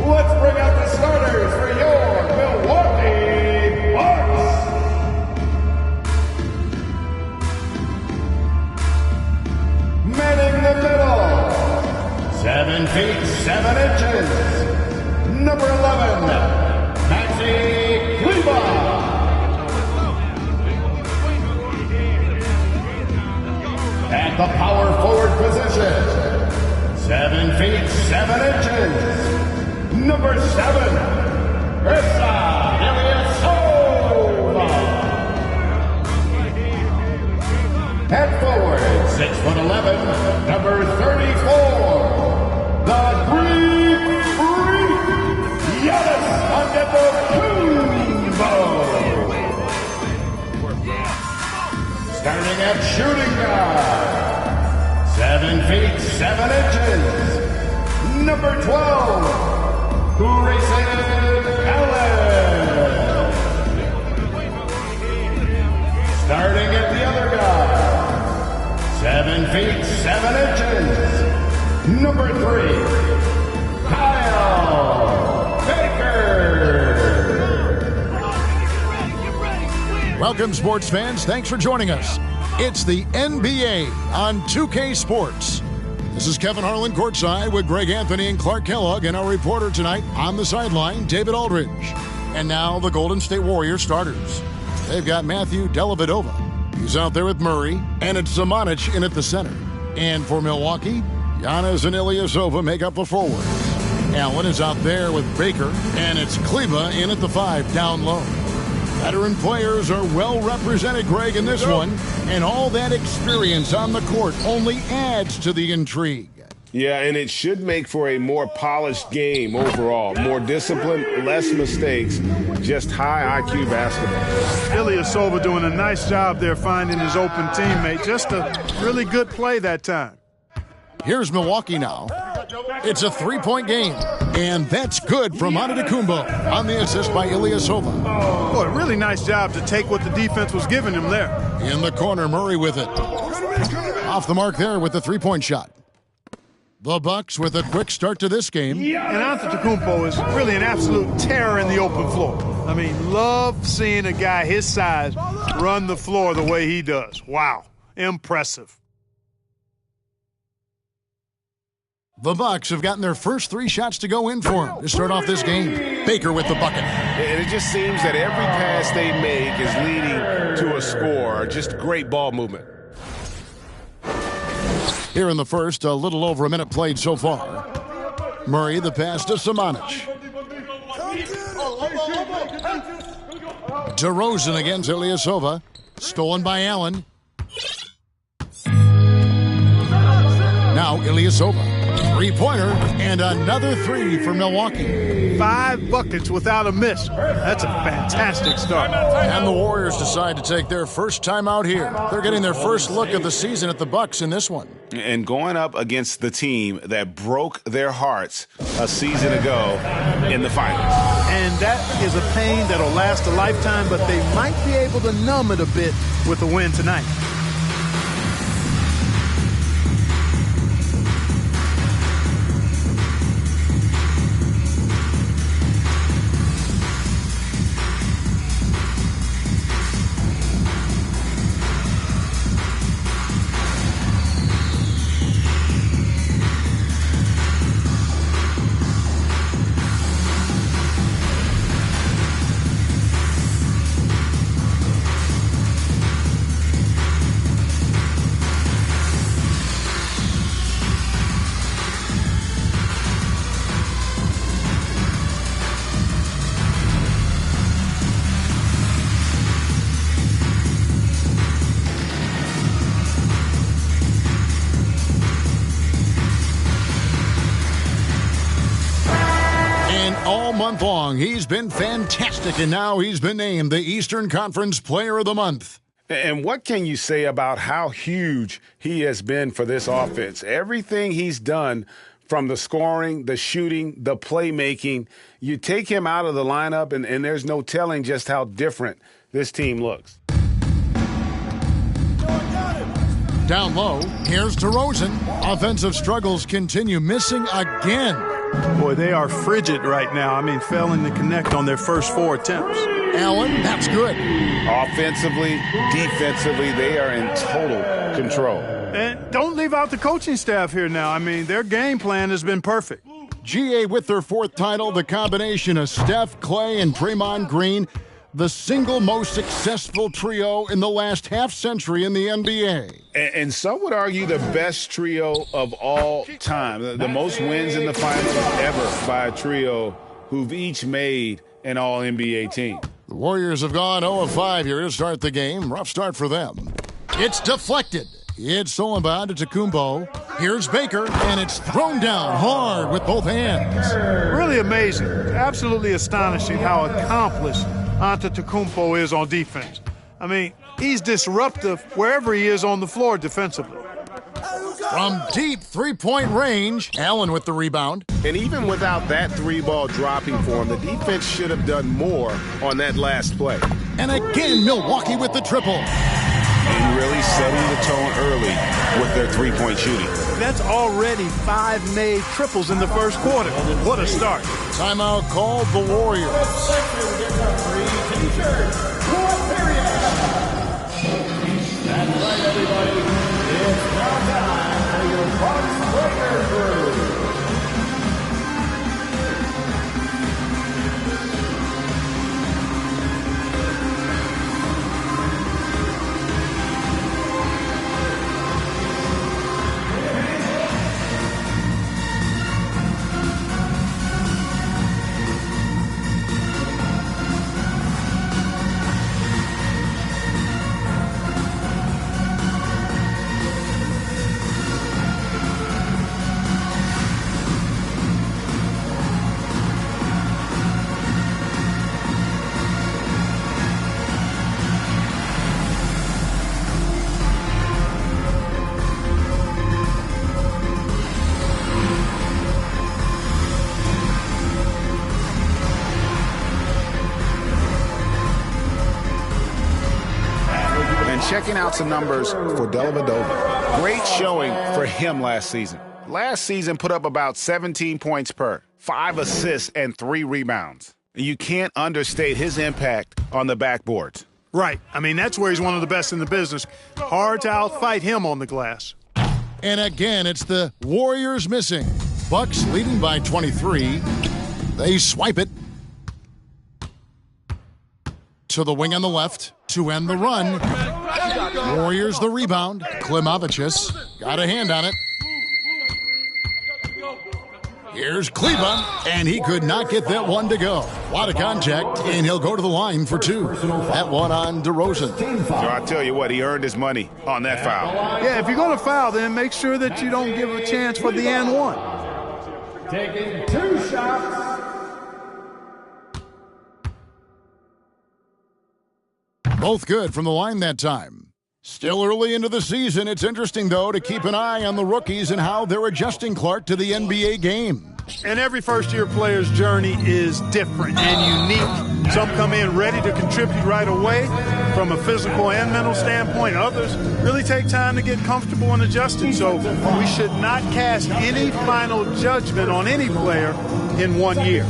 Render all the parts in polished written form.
Let's bring out the starters for your Milwaukee Bucks. Manning the middle, 7 feet 7 inches. Number 11, Maxi Kleber. At the power forward position, 7 feet 7 inches. Number 7, Ilyasova. At forward, 6'11", number 34, the Greek Freak, Giannis Antetokounmpo. Starting at shooting guard, 7 feet 7 inches, number 12. Grayson Allen. Starting at the other guy, 7 feet 7 inches, number 3, Kyle Baker. Welcome, sports fans. Thanks for joining us. It's the NBA on 2K Sports. This is Kevin Harlan courtside with Greg Anthony and Clark Kellogg, and our reporter tonight on the sideline, David Aldridge. And now the Golden State Warriors starters. They've got Matthew Dellavedova. He's out there with Murray, and it's Zimonjic in at the center. And for Milwaukee, Giannis and Ilyasova make up the forward. Allen is out there with Baker, and it's Kleber in at the 5 down low. Veteran players are well represented, Greg, in this one, and all that experience on the court only adds to the intrigue. Yeah, and it should make for a more polished game overall. More discipline, less mistakes, just high IQ basketball. Ilyasova doing a nice job there finding his open teammate. Just a really good play that time. Here's Milwaukee now. It's a three-point game, and that's good from Antetokounmpo on the assist by Ilyasova. Boy, really nice job to take what the defense was giving him there. In the corner, Murray with it. Off the mark there with the three-point shot. The Bucks with a quick start to this game. And Antetokounmpo is really an absolute terror in the open floor. I mean, love seeing a guy his size run the floor the way he does. Wow, impressive. The Bucks have gotten their first 3 shots to go in for him to start off this game. Baker with the bucket. And it just seems that every pass they make is leading to a score. Just great ball movement. Here in the first, a little over a minute played so far. Murray, the pass to Zimonjic. DeRozan against Ilyasova. Stolen by Allen. Now Ilyasova. Three-pointer and another 3 for Milwaukee. 5 buckets without a miss. That's a fantastic start. And the Warriors decide to take their first time out here. They're getting their first look of the season at the Bucks in this one. And going up against the team that broke their hearts a season ago in the finals. And that is a pain that'll last a lifetime, but they might be able to numb it a bit with a win tonight. month long. He's been fantastic, and now he's been named the Eastern Conference Player of the Month. And what can you say about how huge he has been for this offense? Everything he's done, from the scoring, the shooting, the playmaking, you take him out of the lineup, and there's no telling just how different this team looks. Down low, here's DeRozan. Offensive struggles continue, missing again. Boy, they are frigid right now. I mean, failing to connect on their first 4 attempts. Allen, that's good. Offensively, defensively, they are in total control. And don't leave out the coaching staff here now. I mean, their game plan has been perfect. GA with their 4th title, the combination of Steph, Clay, and Draymond Green, the single most successful trio in the last half-century in the NBA. And some would argue the best trio of all time. The most wins in the finals ever by a trio who've each made an All-NBA team. The Warriors have gone 0-5 here to start the game. Rough start for them. It's deflected. It's stolen by Antetokounmpo. Here's Baker, and it's thrown down hard with both hands. Really amazing. Absolutely astonishing how accomplished Antetokounmpo is on defense. I mean, he's disruptive wherever he is on the floor defensively. From deep three-point range, Allen with the rebound. And even without that 3-ball dropping for him, the defense should have done more on that last play. And again, Milwaukee with the triple. And really setting the tone early with their 3-point shooting. That's already 5 made triples in the first quarter. What a start. Timeout called the Warriors. That's right, everybody. It's now time for your Bucks Breaker Crew. Checking out some numbers for Dellavedova. Great showing for him last season. Last season put up about 17 points per, 5 assists, and 3 rebounds. You can't understate his impact on the backboards. Right. I mean, that's where he's one of the best in the business. Hard to outfight him on the glass. And again, it's the Warriors missing. Bucks leading by 23. They swipe it to the wing on the left to end the run. Warriors the rebound. Klimovicius got a hand on it. Here's Kleba, and he could not get that one to go. A lot of contact, and he'll go to the line for 2. That one on DeRozan. So I tell you what, he earned his money on that foul. Yeah, if you're going to foul, then make sure that you don't give a chance for the and one. Taking 2 shots. Both good from the line that time. Still early into the season. It's interesting, though, to keep an eye on the rookies and how they're adjusting, Clark, to the NBA game. And every first-year player's journey is different and unique. Some come in ready to contribute right away from a physical and mental standpoint. Others really take time to get comfortable and adjusted. So we should not cast any final judgment on any player in 1 year.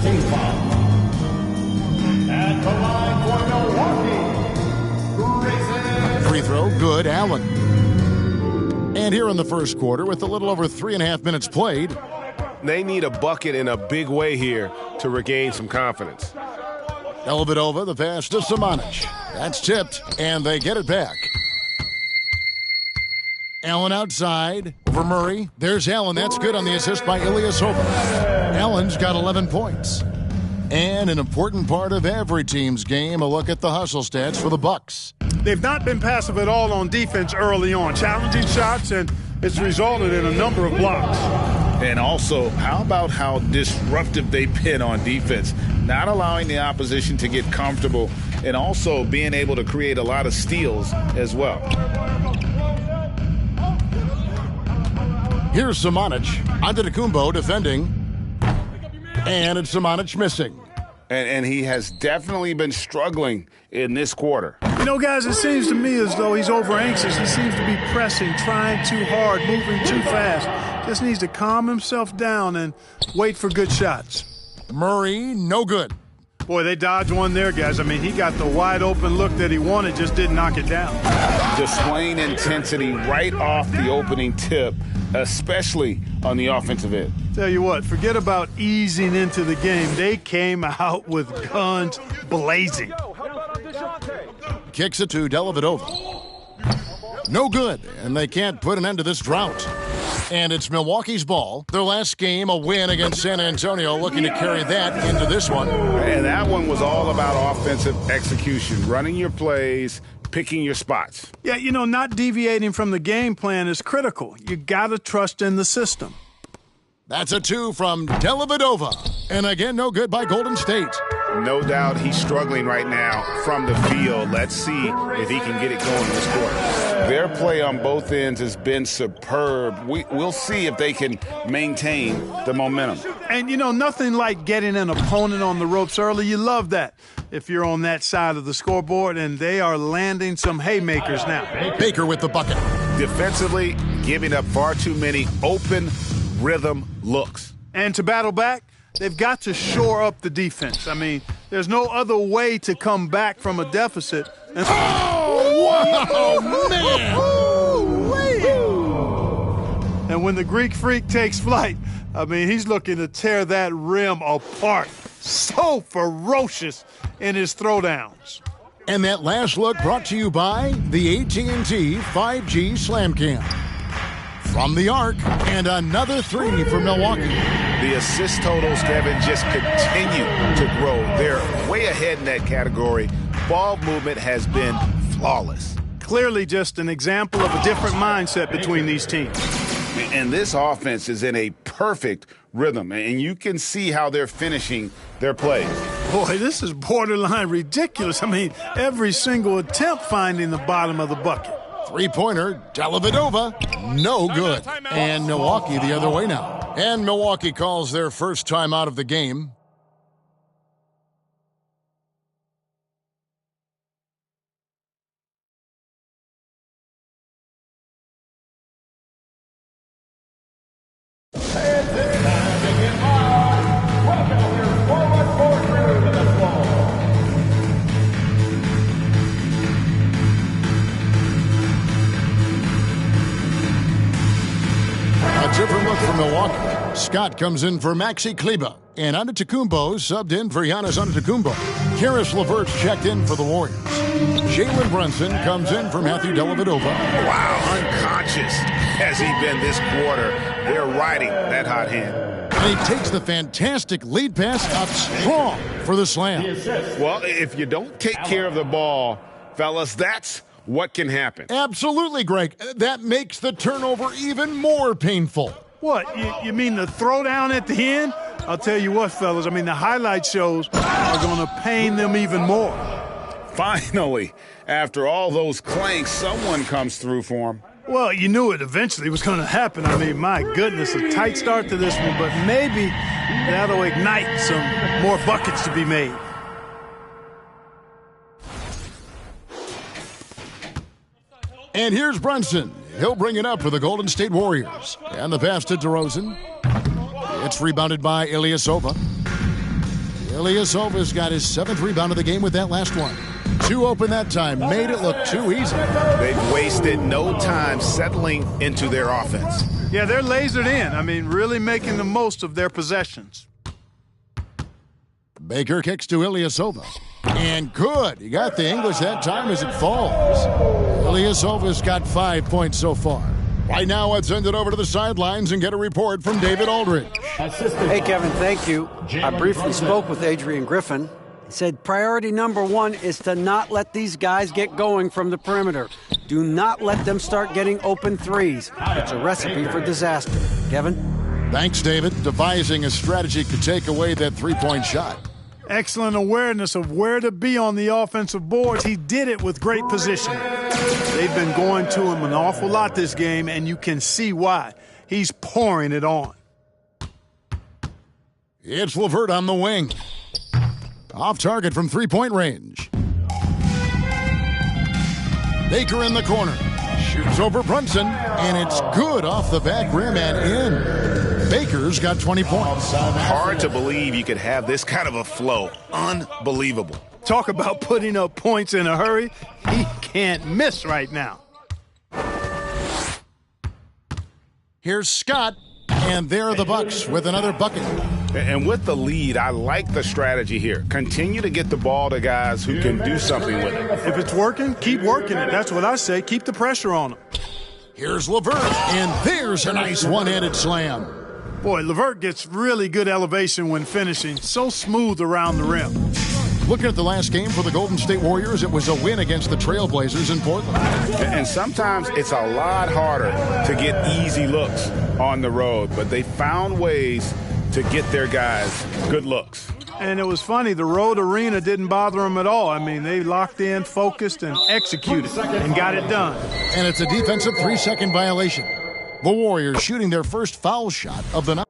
At the line for Milwaukee. Free throw, good, Allen. And here in the first quarter, with a little over 3.5 minutes played. They need a bucket in a big way here to regain some confidence. Dellavedova, the pass to Samanic. That's tipped, and they get it back. Allen outside, over Murray. There's Allen, that's good on the assist by Ilyasova. Allen's got 11 points. And an important part of every team's game, a look at the hustle stats for the Bucks. They've not been passive at all on defense early on. Challenging shots, and it's resulted in a number of blocks. And also, how about how disruptive they've been on defense, not allowing the opposition to get comfortable and also being able to create a lot of steals as well. Here's Samanic. Antetokounmpo defending. And it's Samanic missing. And he has definitely been struggling in this quarter. You know, guys, it seems to me as though he's over-anxious. He seems to be pressing, trying too hard, moving too fast. Just needs to calm himself down and wait for good shots. Murray, no good. Boy, they dodged one there, guys. I mean, he got the wide-open look that he wanted, just didn't knock it down. Displaying intensity right off the opening tip, especially on the offensive end. Tell you what, forget about easing into the game. They came out with guns blazing. Kicks it to Dellavedova. No good, and they can't put an end to this drought. And it's Milwaukee's ball. Their last game, a win against San Antonio, looking to carry that into this one. And that one was all about offensive execution, running your plays, picking your spots. Yeah, you know, not deviating from the game plan is critical. You got to trust in the system. That's a 2 from Dellavedova. And again, no good by Golden State. No doubt he's struggling right now from the field. Let's see if he can get it going this quarter. Their play on both ends has been superb. We'll see if they can maintain the momentum. And, you know, nothing like getting an opponent on the ropes early. You love that if you're on that side of the scoreboard, and they are landing some haymakers now. Baker with the bucket. Defensively, giving up far too many open rhythm looks. And to battle back, they've got to shore up the defense. I mean, there's no other way to come back from a deficit. And man! And when the Greek Freak takes flight, I mean, he's looking to tear that rim apart. So ferocious in his throwdowns. And that last look brought to you by the AT&T 5G Slam Cam. From the arc, and another 3 for Milwaukee. The assist totals, Kevin, just continue to grow. They're way ahead in that category. Ball movement has been flawless. Clearly just an example of a different mindset between these teams. And this offense is in a perfect rhythm, and you can see how they're finishing their plays. Boy, this is borderline ridiculous. I mean, every single attempt finding the bottom of the bucket. Three-pointer, Dellavedova, no good. And Milwaukee the other way now. And Milwaukee calls their first time out of the game. Different look from Milwaukee. Scott comes in for Maxi Kleber. And Antetokounmpo subbed in for Giannis Antetokounmpo. Karis LeVert's checked in for the Warriors. Jalen Brunson comes in for Matthew Dellavedova. Wow, unconscious has he been this quarter. They're riding that hot hand. And he takes the fantastic lead pass up strong for the slam. Well, if you don't take care of the ball, fellas, that's what can happen. Absolutely, Greg. That makes the turnover even more painful. What, you mean the throwdown at the end? I'll tell you what, fellas, I mean, the highlight shows are going to pain them even more. Finally, after all those clanks, someone comes through for him. Well, you knew it eventually was going to happen. I mean, my goodness, a tight start to this one, but maybe that'll ignite some more buckets to be made. And here's Brunson. He'll bring it up for the Golden State Warriors. And the pass to DeRozan. It's rebounded by Ilyasova. Ilyasova's got his 7th rebound of the game with that last one. 2 open that time. Made it look too easy. They've wasted no time settling into their offense. Yeah, they're lasered in. I mean, really making the most of their possessions. Baker kicks to Ilyasova. And good. He got the English that time as it falls. Ilyasova's got 5 points so far. Right now, let's send it over to the sidelines and get a report from David Aldridge. Hey, Kevin, thank you. I briefly spoke with Adrian Griffin. He said priority number 1 is to not let these guys get going from the perimeter. Do not let them start getting open threes. It's a recipe for disaster. Kevin? Thanks, David. Devising a strategy could take away that three-point shot. Excellent awareness of where to be on the offensive boards. He did it with great positioning. They've been going to him an awful lot this game, and you can see why. He's pouring it on. It's LeVert on the wing. Off target from three-point range. Baker in the corner. Shoots over Brunson, and it's good off the back rim and in. Baker's got 20 points. Hard to believe you could have this kind of a flow. Unbelievable. Talk about putting up points in a hurry. He can't miss right now. Here's Scott, and there are the Bucks with another bucket. And with the lead, I like the strategy here. Continue to get the ball to guys who can do something with it. If it's working, keep working it. That's what I say. Keep the pressure on him. Here's LeVert, and there's a nice one-handed slam. Boy, LeVert gets really good elevation when finishing. So smooth around the rim. Looking at the last game for the Golden State Warriors, it was a win against the Trailblazers in Portland. And sometimes it's a lot harder to get easy looks on the road, but they found ways to get their guys good looks. And it was funny, the road arena didn't bother them at all. I mean, they locked in, focused, and executed, and got it done. And it's a defensive 3-second violation. The Warriors shooting their first foul shot of the night.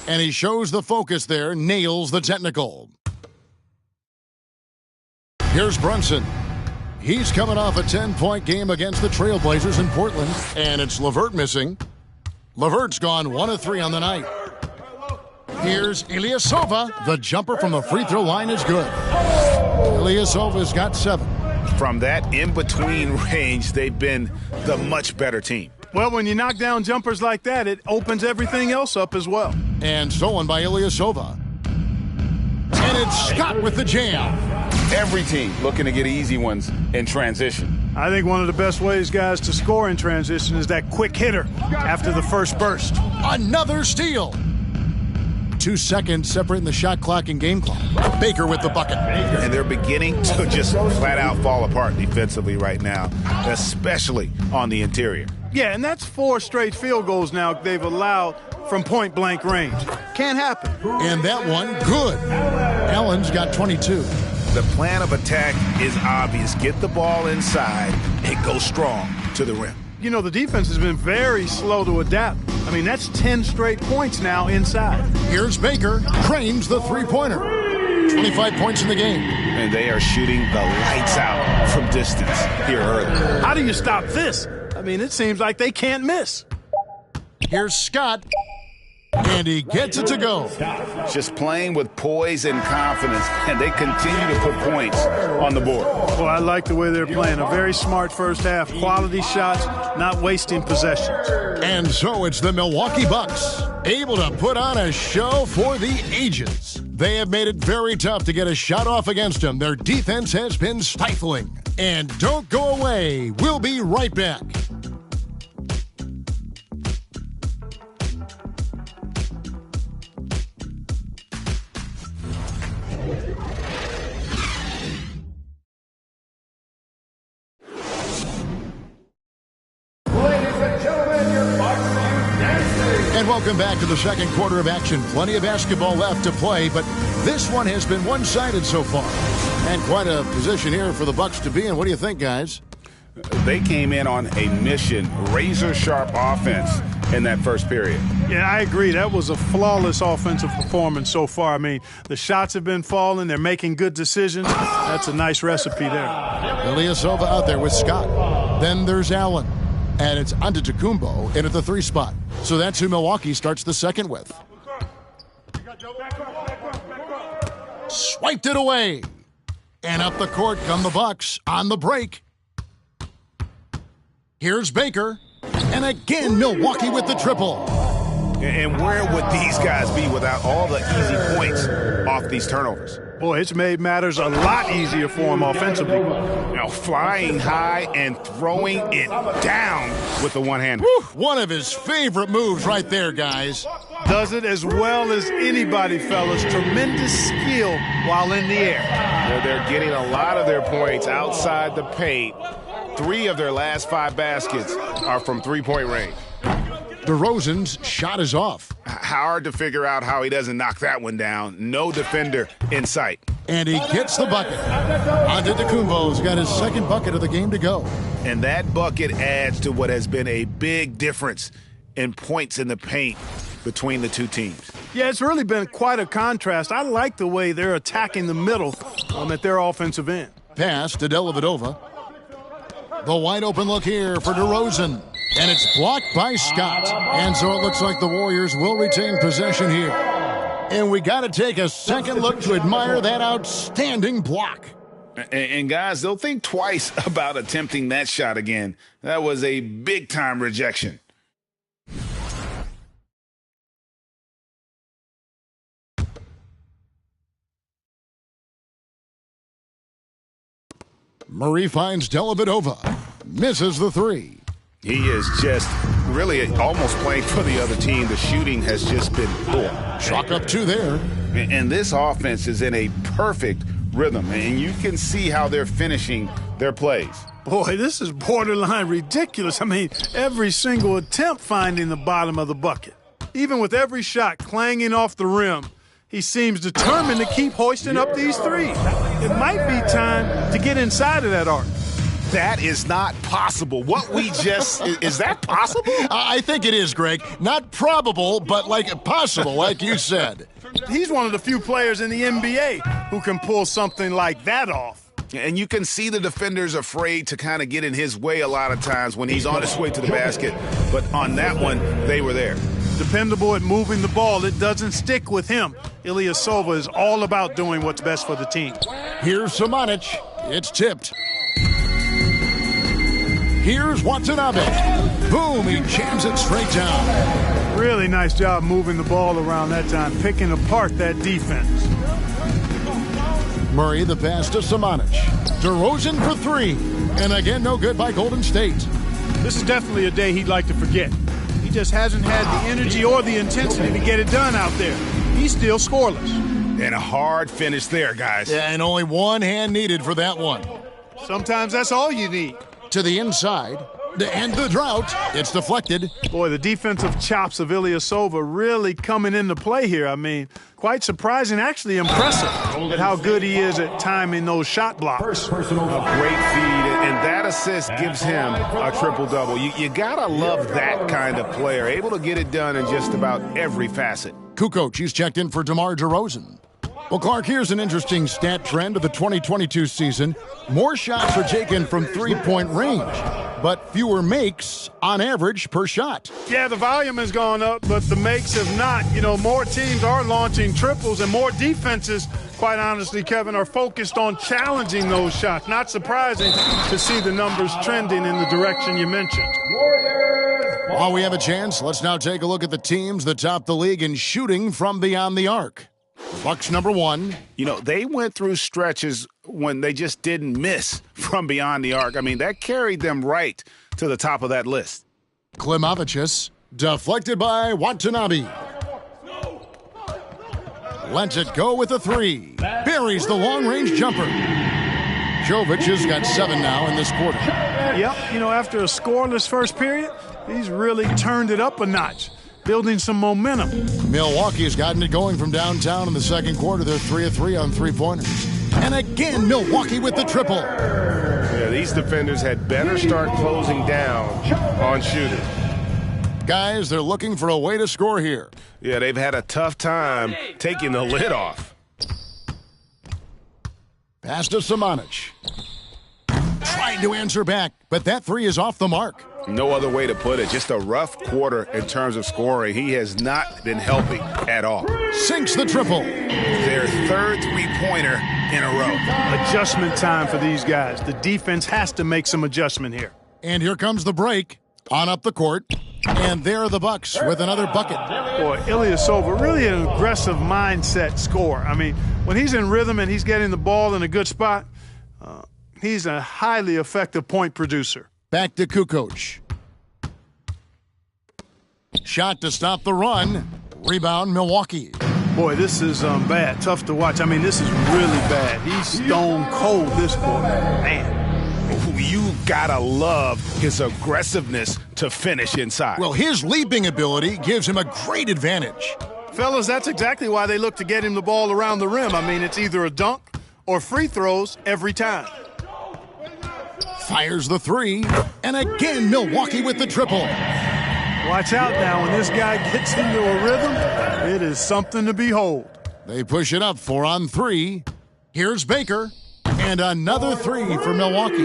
And he shows the focus there, nails the technical. Here's Brunson. He's coming off a 10-point game against the Trailblazers in Portland, and it's LeVert missing. LeVert's gone 1 of 3 on the night. Here's Ilyasova. The jumper from the free throw line is good. Ilyasova's got 7. From that in-between range, they've been the much better team. Well, when you knock down jumpers like that, it opens everything else up as well. And stolen by Ilyasova. And it's Scott with the jam. Every team looking to get easy ones in transition. I think one of the best ways, guys, to score in transition is that quick hitter after the first burst. Another steal. 2 seconds separating the shot clock and game clock. Baker with the bucket. And they're beginning to just flat out fall apart defensively right now, especially on the interior. Yeah, and that's 4 straight field goals now they've allowed from point-blank range. Can't happen. And that one, good. Allen's got 22. The plan of attack is obvious. Get the ball inside and go strong to the rim. You know, the defense has been very slow to adapt. I mean, that's 10 straight points now inside. Here's Baker. Cranes the three-pointer. 25 points in the game. And they are shooting the lights out from distance here early. How do you stop this? I mean, it seems like they can't miss. Here's Scott. And he gets it to go. Just playing with poise and confidence, and they continue to put points on the board. Well, I like the way they're playing. A very smart first half. Quality shots, not wasting possessions. And so it's the Milwaukee Bucks, able to put on a show for the ages. They have made it very tough to get a shot off against them. Their defense has been stifling. And don't go away. We'll be right back. And welcome back to the second quarter of action. Plenty of basketball left to play, but this one has been one-sided so far. And quite a position here for the Bucks to be in. What do you think, guys? They came in on a mission, razor-sharp offense in that first period. Yeah, I agree. That was a flawless offensive performance so far. I mean, the shots have been falling. They're making good decisions. That's a nice recipe there. Ilyasova out there with Scott. Then there's Allen. And it's Antetokounmpo in at the 3 spot. So that's who Milwaukee starts the second with. Swiped it away. And up the court come the Bucks on the break. Here's Baker. And again, Milwaukee with the triple. And where would these guys be without all the easy points off these turnovers? Boy, it's made matters a lot easier for him offensively. You know, flying high and throwing it down with the one-hander. One of his favorite moves right there, guys. Does it as well as anybody, fellas. Tremendous skill while in the air. They're getting a lot of their points outside the paint. 3 of their last 5 baskets are from three-point range. DeRozan's shot is off. Hard to figure out how he doesn't knock that one down. No defender in sight. And he gets the bucket. Antetokounmpo's got his second bucket of the game to go. And that bucket adds to what has been a big difference in points in the paint between the two teams. Yeah, it's really been quite a contrast. I like the way they're attacking the middle at their offensive end. Pass to Dellavedova. The wide open look here for DeRozan. And it's blocked by Scott. And so it looks like the Warriors will retain possession here. And we got to take a second look to admire that outstanding block. And guys, they'll think twice about attempting that shot again. That was a big-time rejection. Murray finds Dellavedova. Misses the three. He is just really almost playing for the other team. The shooting has just been poor. Chalk up 2 there. And this offense is in a perfect rhythm, and you can see how they're finishing their plays. Boy, this is borderline ridiculous. I mean, every single attempt finding the bottom of the bucket. Even with every shot clanging off the rim, he seems determined to keep hoisting up these threes. It might be time to get inside of that arc. That is not possible. What we just is that possible? I think it is, Greg. Not probable, but possible, like you said. He's one of the few players in the NBA who can pull something like that off. And you can see the defenders afraid to kind of get in his way a lot of times when he's on his way to the basket. But on that one, they were there. Dependable at moving the ball. It doesn't stick with him. Ilyasova is all about doing what's best for the team. Here's Samanic. It's tipped. Here's Watanabe. Boom, he jams it straight down. Really nice job moving the ball around that time, picking apart that defense. Murray the pass to Samanic. DeRozan for 3. And again, no good by Golden State. This is definitely a day he'd like to forget. He just hasn't had the energy or the intensity to get it done out there. He's still scoreless. And a hard finish there, guys. Yeah, and only one hand needed for that one. Sometimes that's all you need. To the inside, to end the drought. It's deflected. Boy, the defensive chops of Ilyasova really coming into play here. I mean, quite surprising, actually impressive at how good he is at timing those shot blocks. A great feed, and that assist gives him a triple-double. You gotta love that kind of player, able to get it done in just about every facet. Kukoc, he's checked in for DeMar DeRozan. Well, Clark, here's an interesting stat trend of the 2022 season. More shots are taken from three-point range, but fewer makes on average per shot. Yeah, the volume has gone up, but the makes have not. You know, more teams are launching triples, and more defenses, quite honestly, Kevin, are focused on challenging those shots. Not surprising to see the numbers trending in the direction you mentioned. While we have a chance, let's now take a look at the teams that top the league in shooting from beyond the arc. Bucks number 1. You know, they went through stretches when they just didn't miss from beyond the arc. I mean, that carried them right to the top of that list. Klimovicius, deflected by Watanabe. Lets it go with a 3. Buries the long-range jumper. Jovic has got 7 now in this quarter. Yep, you know, after a scoreless first period, he's really turned it up a notch, building some momentum. Milwaukee has gotten it going from downtown in the second quarter. They're 3 of 3 on three-pointers. And again, Milwaukee with the triple. Yeah, these defenders had better start closing down on shooting. Guys, they're looking for a way to score here. Yeah, they've had a tough time taking the lid off. Pass to Samanic. Trying to answer back, but that 3 is off the mark. No other way to put it. Just a rough quarter in terms of scoring. He has not been healthy at all. Sinks the triple. Their third three-pointer in a row. Adjustment time for these guys. The defense has to make some adjustment here. And here comes the break. On up the court. And there are the Bucks with another bucket. Boy, Ilyasova, really an aggressive mindset scorer. I mean, when he's in rhythm and he's getting the ball in a good spot, he's a highly effective point producer. Back to Kukoc. Shot to stop the run. Rebound, Milwaukee. Boy, this is bad. Tough to watch. I mean, this is really bad. He's stone cold this quarter. Man. You gotta love his aggressiveness to finish inside. Well, his leaping ability gives him a great advantage. Fellas, that's exactly why they look to get him the ball around the rim. I mean, it's either a dunk or free throws every time. Fires the three, and again Milwaukee with the triple. Watch out now. When this guy gets into a rhythm, it is something to behold. They push it up 4 on 3. Here's Baker, and another three for Milwaukee.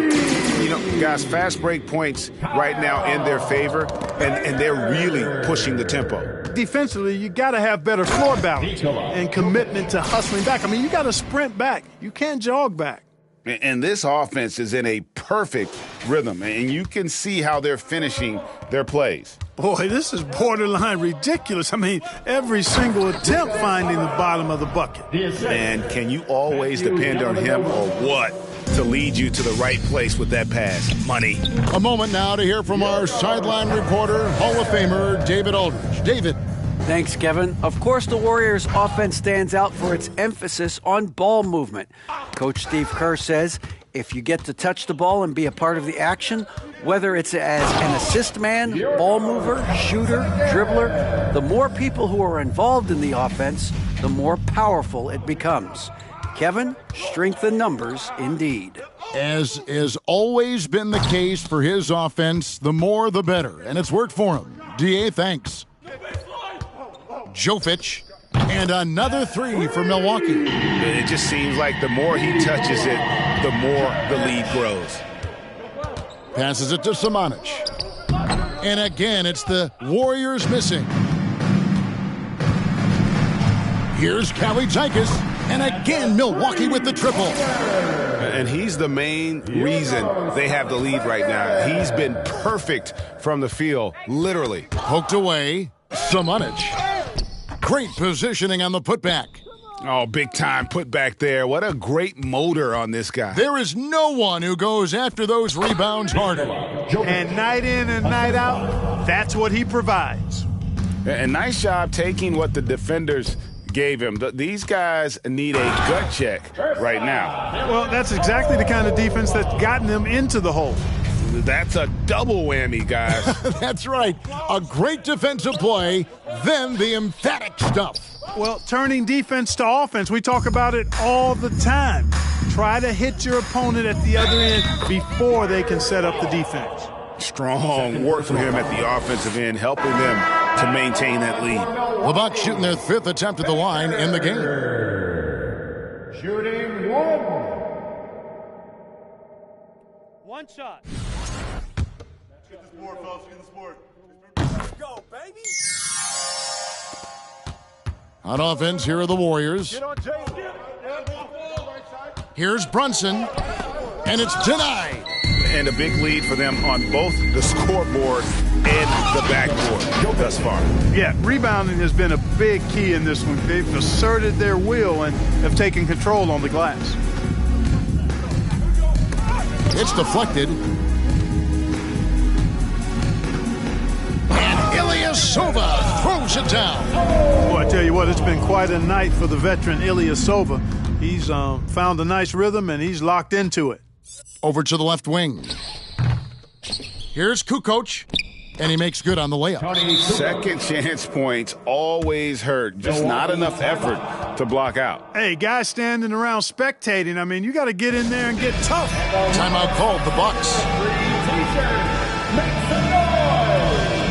You know, guys, fast break points right now in their favor, and they're really pushing the tempo. Defensively, you got to have better floor balance and commitment to hustling back. I mean, you got to sprint back. You can't jog back. And this offense is in a perfect rhythm, and you can see how they're finishing their plays. Boy, this is borderline ridiculous. I mean, every single attempt finding the bottom of the bucket. And can you always depend on him or what to lead you to the right place with that pass? Money. A moment now to hear from our sideline reporter, Hall of Famer David Aldridge. David. Thanks, Kevin. Of course, the Warriors' offense stands out for its emphasis on ball movement. Coach Steve Kerr says if you get to touch the ball and be a part of the action, whether it's as an assist man, ball mover, shooter, dribbler, the more people who are involved in the offense, the more powerful it becomes. Kevin, strength in numbers indeed. As has always been the case for his offense, the more the better, and it's worked for him. DA, thanks. Jovic, and another three for Milwaukee. It just seems like the more he touches it, the more the lead grows. Passes it to Samanic. And again, it's the Warriors missing. Here's Kalaitzakis, and again Milwaukee with the triple. And he's the main reason they have the lead right now. He's been perfect from the field, literally. Poked away, Samanic. Great positioning on the putback. Oh, big time putback there. What a great motor on this guy. There is no one who goes after those rebounds harder. And night in and night out, that's what he provides. And nice job taking what the defenders gave him. These guys need a gut check right now. Well, that's exactly the kind of defense that's gotten them into the hole. That's a double whammy, guys. That's right. A great defensive play, then the emphatic stuff. Well, turning defense to offense, we talk about it all the time. Try to hit your opponent at the other end before they can set up the defense. Strong work from him at the offensive end, helping them to maintain that lead. The Bucks shooting their 5th attempt at the line in the game. Shooting one. One shot. Let's get this board, fellas. Get this board. Let's go, baby. On offense, here are the Warriors. Here's Brunson, and it's denied. And a big lead for them on both the scoreboard and the backboard thus far. Yeah, rebounding has been a big key in this one. They've asserted their will and have taken control on the glass. It's deflected. And Ilyasova throws it down. Boy, I tell you what, it's been quite a night for the veteran Ilyasova. He's found a nice rhythm, and he's locked into it. Over to the left wing. Here's Kukoc, and he makes good on the layup. Second chance points always hurt. Just not enough effort to block out. Hey, guys standing around spectating, I mean, you got to get in there and get tough. Timeout called, the Bucks. Make some noise.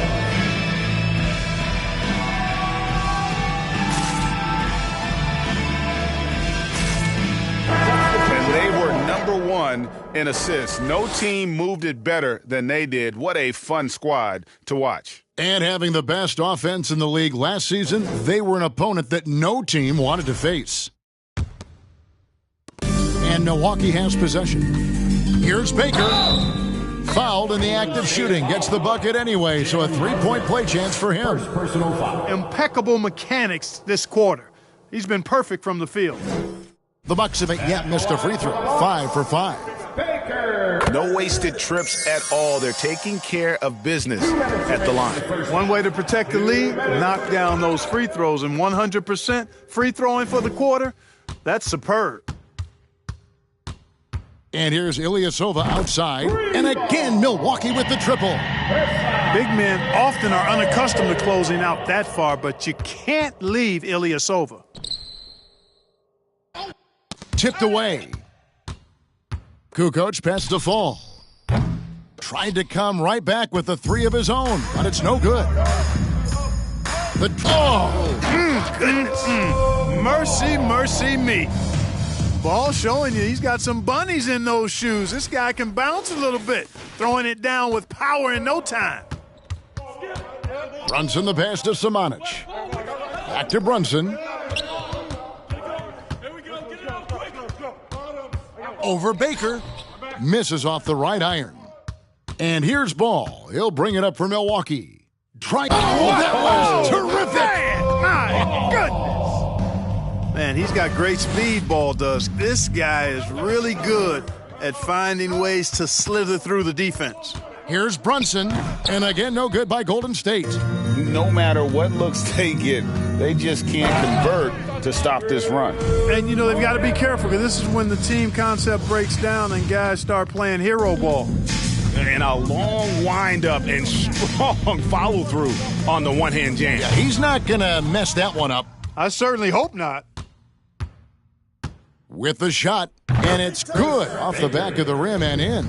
And they were number one in assists. No team moved it better than they did. What a fun squad to watch. And having the best offense in the league last season, they were an opponent that no team wanted to face. And Milwaukee has possession. Here's Baker. Fouled in the act of shooting. Gets the bucket anyway, so a three-point play chance for him. First personal foul. Impeccable mechanics this quarter. He's been perfect from the field. The Bucks haven't yet missed a free throw. 5 for 5. No wasted trips at all. They're taking care of business at the line. One way to protect the lead, knock down those free throws, and 100% free throwing for the quarter, that's superb. And here's Ilyasova outside. And again, Milwaukee with the triple. Big men often are unaccustomed to closing out that far, but you can't leave Ilyasova. Tipped away. Kukoc passed to Fall. Tried to come right back with the three of his own, but it's no good. Mercy, mercy me. Ball showing you he's got some bunnies in those shoes. This guy can bounce a little bit, throwing it down with power in no time. Brunson the pass to Samanic. Back to Brunson. Over Baker. Misses off the right iron. And here's Ball. He'll bring it up for Milwaukee. That was terrific. Man, my goodness. Man, he's got great speed, Ball does. This guy is really good at finding ways to slither through the defense. Here's Brunson. And again, no good by Golden State. No matter what looks they get, they just can't convert to stop this run. And, you know, they've got to be careful because this is when the team concept breaks down and guys start playing hero ball. And a long windup and strong follow-through on the one-hand jam. Yeah, he's not going to mess that one up. I certainly hope not. With the shot, and it's good off the back of the rim and in.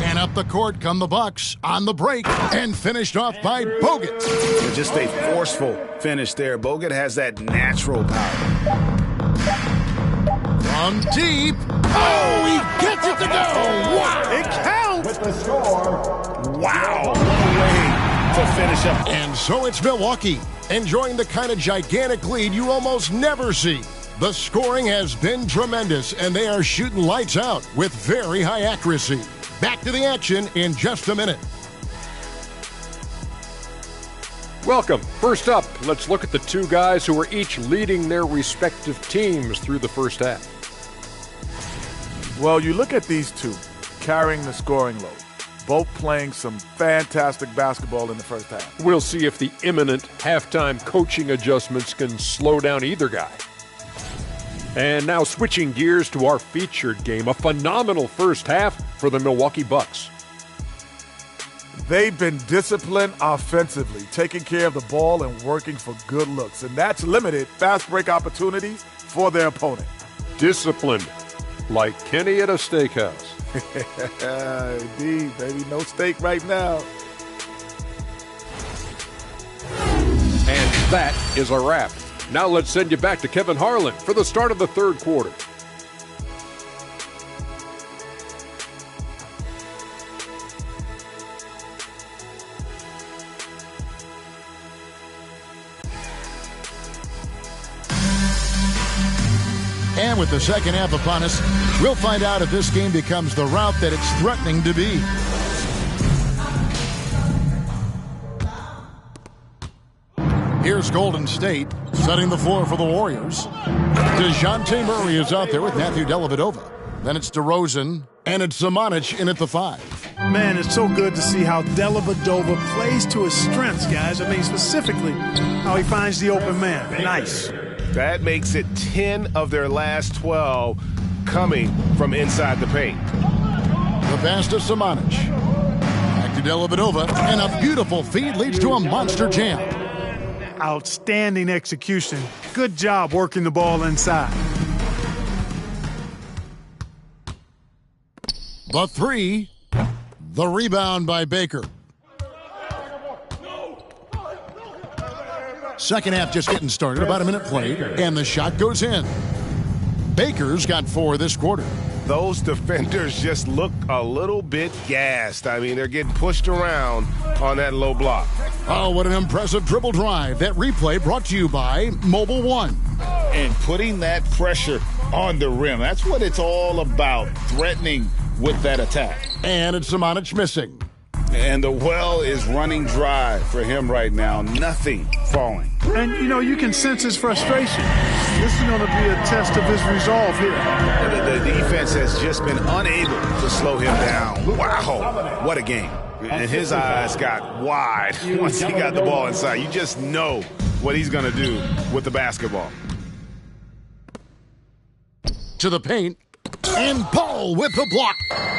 And up the court come the Bucks on the break and finished off by Bogut. Just a forceful finish there. Bogut has that natural power. From deep. Oh, he gets it to go. Wow. It counts. With the score. Wow. What a way to finish up. And so it's Milwaukee, enjoying the kind of gigantic lead you almost never see. The scoring has been tremendous, and they are shooting lights out with very high accuracy. Back to the action in just a minute. Welcome. First up, let's look at the two guys who are each leading their respective teams through the first half. Well, you look at these two carrying the scoring load, both playing some fantastic basketball in the first half. We'll see if the imminent halftime coaching adjustments can slow down either guy. And now switching gears to our featured game, a phenomenal first half for the Milwaukee Bucks. They've been disciplined offensively, taking care of the ball and working for good looks, and that's limited fast break opportunities for their opponent. Disciplined, like Kenny at a steakhouse. Indeed, baby. No steak right now. And that is a wrap. Now let's send you back to Kevin Harlan for the start of the third quarter. And with the second half upon us, we'll find out if this game becomes the route that it's threatening to be. Here's Golden State setting the floor for the Warriors. DeJounte Murray is out there with Matthew Dellavedova. Then it's DeRozan, and it's Samanic in at the 5. Man, it's so good to see how Dellavedova plays to his strengths, guys. I mean, specifically, how he finds the open man. Nice. That makes it 10 of their last 12 coming from inside the paint. The pass to Samanic. Back to Dellavedova, and a beautiful feed leads to a monster jam. Outstanding execution. Good job working the ball inside. The 3. The rebound by Baker. Second half just getting started, about a minute played, and the shot goes in. Baker's got 4 this quarter. Those defenders just look a little bit gassed. I mean, they're getting pushed around on that low block. Oh, what an impressive dribble drive. That replay brought to you by Mobile One. And putting that pressure on the rim. That's what it's all about, threatening with that attack. And it's Samanic missing. And the well is running dry for him right now. Nothing falling. And, you can sense his frustration. This is going to be a test of his resolve here. The defense has just been unable to slow him down. Wow, what a game. And his eyes got wide once he got the ball inside. You just know what he's going to do with the basketball. To the paint. And Paul with the block.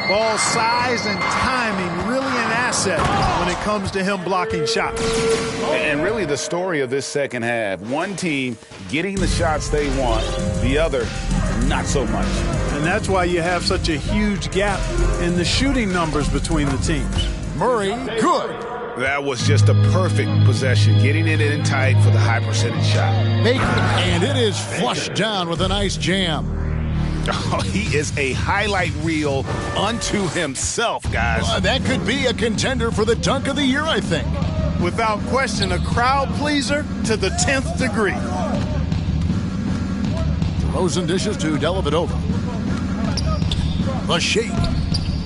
Ball size and timing, really an asset when it comes to him blocking shots. And really the story of this second half, one team getting the shots they want, the other not so much. And that's why you have such a huge gap in the shooting numbers between the teams. Murray, good. That was just a perfect possession, getting it in tight for the high percentage shot. Baker, and it is flushed down with a nice jam. Oh, he is a highlight reel unto himself, guys. That could be a contender for the dunk of the year, I think. Without question, a crowd pleaser to the 10th degree. DeRozan dishes to Dellavedova. The shake.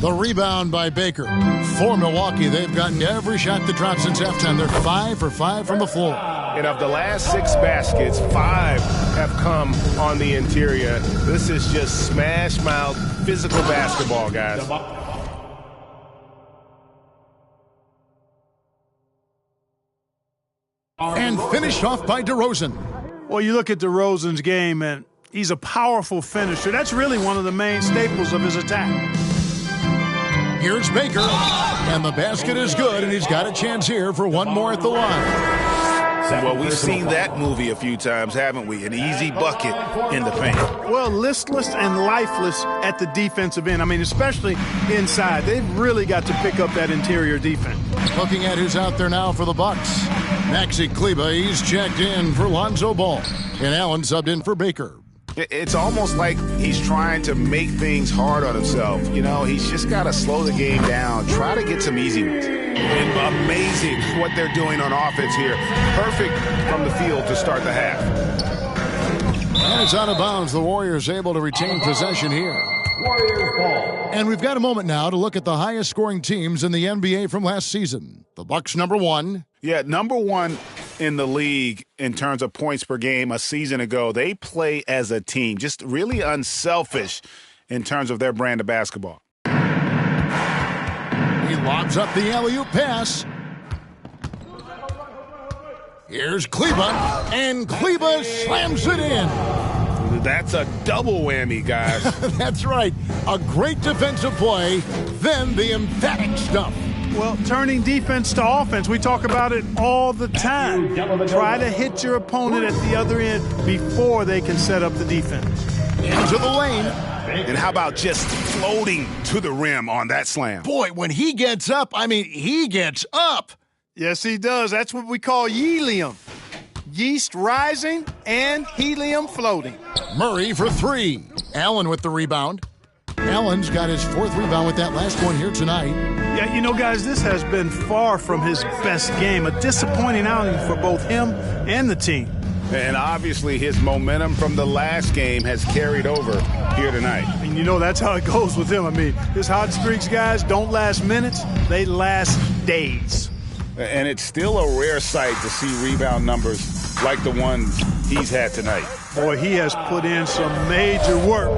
The rebound by Baker. For Milwaukee, they've gotten every shot that dropped since halftime. They're 5 for 5 from the floor. And of the last 6 baskets, 5 have come on the interior. This is just smash-mouth physical basketball, guys. And finished off by DeRozan. Well, you look at DeRozan's game, and he's a powerful finisher. That's really one of the main staples of his attack. Here's Baker, and the basket is good, and he's got a chance here for one more at the line. Well, we've seen that movie a few times, haven't we? An easy bucket in the paint. Well, listless and lifeless at the defensive end. I mean, especially inside. They've really got to pick up that interior defense. Looking at who's out there now for the Bucks. Maxi Kleber, he's checked in for Lonzo Ball. And Allen subbed in for Baker. It's almost like he's trying to make things hard on himself. He's just got to slow the game down, try to get some easy ones. And amazing what they're doing on offense here. Perfect from the field to start the half. And it's out of bounds. The Warriors able to retain possession here. Warriors ball. And we've got a moment now to look at the highest scoring teams in the NBA from last season. The Bucks number 1. Yeah, number 1 in the league in terms of points per game a season ago. They play as a team, just really unselfish in terms of their brand of basketball. He lobs up the alley-oop pass. Here's Kleber, and Kleber slams it in. That's a double whammy, guys. That's right. A great defensive play, then the emphatic stuff. Well, turning defense to offense, we talk about it all the time. Try to hit your opponent at the other end before they can set up the defense. Into the lane. And how about just floating to the rim on that slam? Boy, when he gets up, he gets up. Yes, he does. That's what we call helium. Yeast rising and helium floating. Murray for 3. Allen with the rebound. Allen's got his 4th rebound with that last one here tonight. Yeah, guys, this has been far from his best game. A disappointing outing for both him and the team. And obviously his momentum from the last game has carried over here tonight. And that's how it goes with him. I mean, his hot streaks, guys, don't last minutes. They last days. And it's still a rare sight to see rebound numbers like the ones he's had tonight. Boy, he has put in some major work.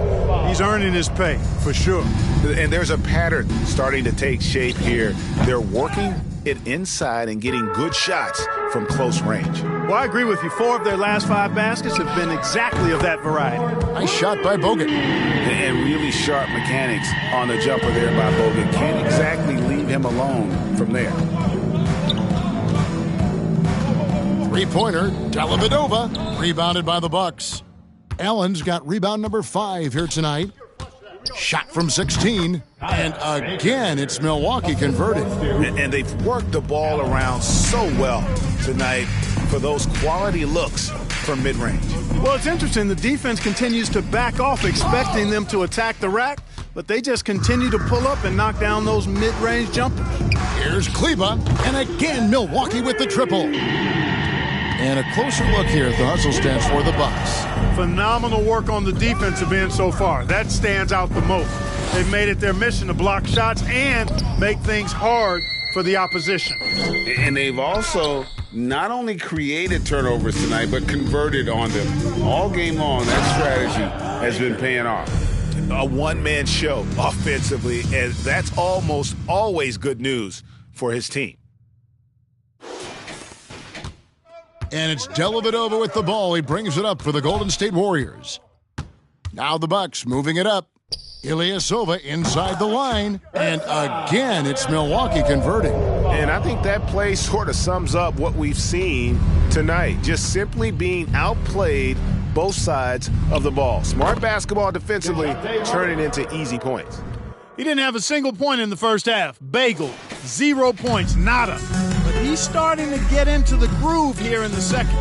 He's earning his pay, for sure. And there's a pattern starting to take shape here. They're working it inside and getting good shots from close range. Well, I agree with you. 4 of their last 5 baskets have been exactly of that variety. Nice shot by Bogut. And really sharp mechanics on the jumper there by Bogut. Can't exactly leave him alone from there. 3-pointer, Dellavedova, rebounded by the Bucks. Allen's got rebound number 5 here tonight. Shot from 16, and again, it's Milwaukee converted. And they've worked the ball around so well tonight for those quality looks from mid-range. Well, it's interesting. The defense continues to back off, expecting them to attack the rack, but they just continue to pull up and knock down those mid-range jumpers. Here's Kleber, and again, Milwaukee with the triple. And a closer look here at the hustle stance for the Bucks. Phenomenal work on the defensive end so far. That stands out the most. They've made it their mission to block shots and make things hard for the opposition. And they've also not only created turnovers tonight, but converted on them. All game long, that strategy has been paying off. A one-man show offensively, and that's almost always good news for his team. And it's Dellavedova with the ball. He brings it up for the Golden State Warriors. Now the Bucks moving it up. Ilyasova inside the line. And again, it's Milwaukee converting. And I think that play sort of sums up what we've seen tonight. Just simply being outplayed both sides of the ball. Smart basketball defensively, turning into easy points. He didn't have a single point in the first half. Bagel, 0 points, nada. But he's starting to get into the groove here in the second.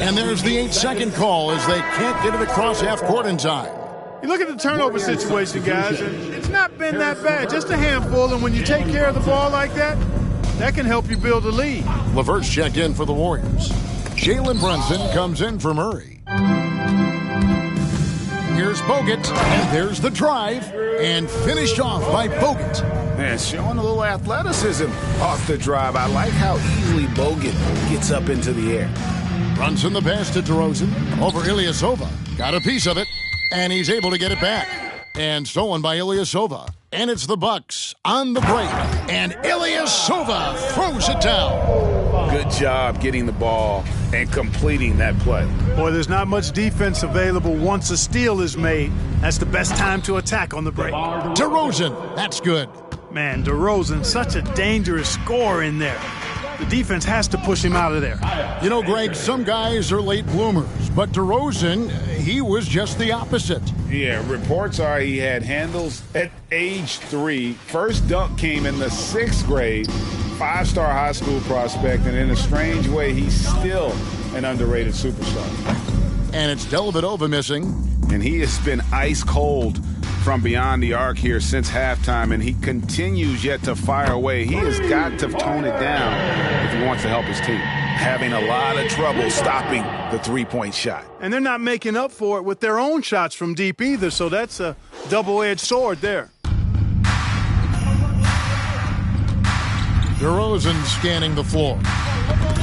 And there's the 8-second call as they can't get it across half court in time. You look at the turnover situation, guys, and it's not been that bad. Just a handful, and when you take care of the ball like that, that can help you build a lead. LeVert's checked in for the Warriors. Jalen Brunson comes in for Murray. Here's Bogut, and there's the drive, and finished off by Bogut. Man, showing a little athleticism off the drive. I like how easily Bogut gets up into the air. Brunson the pass to DeRozan over Ilyasova. Got a piece of it, and he's able to get it back. And stolen by Ilyasova. And it's the Bucks on the break. And Ilyasova throws it down. Good job getting the ball and completing that play. Boy, there's not much defense available once a steal is made. That's the best time to attack on the break. DeRozan, that's good. Man, DeRozan, such a dangerous scorer in there. The defense has to push him out of there. You know, Greg, some guys are late bloomers, but DeRozan, he was just the opposite. Yeah, reports are he had handles at age 3. First dunk came in the 6th grade. 5-star high school prospect, and in a strange way, he's still an underrated superstar. And it's Dellavedova missing. And he has been ice cold from beyond the arc here since halftime, and he continues yet to fire away. He has got to tone it down if he wants to help his team. Having a lot of trouble stopping the three-point shot. And they're not making up for it with their own shots from deep either, so that's a double-edged sword there. DeRozan scanning the floor.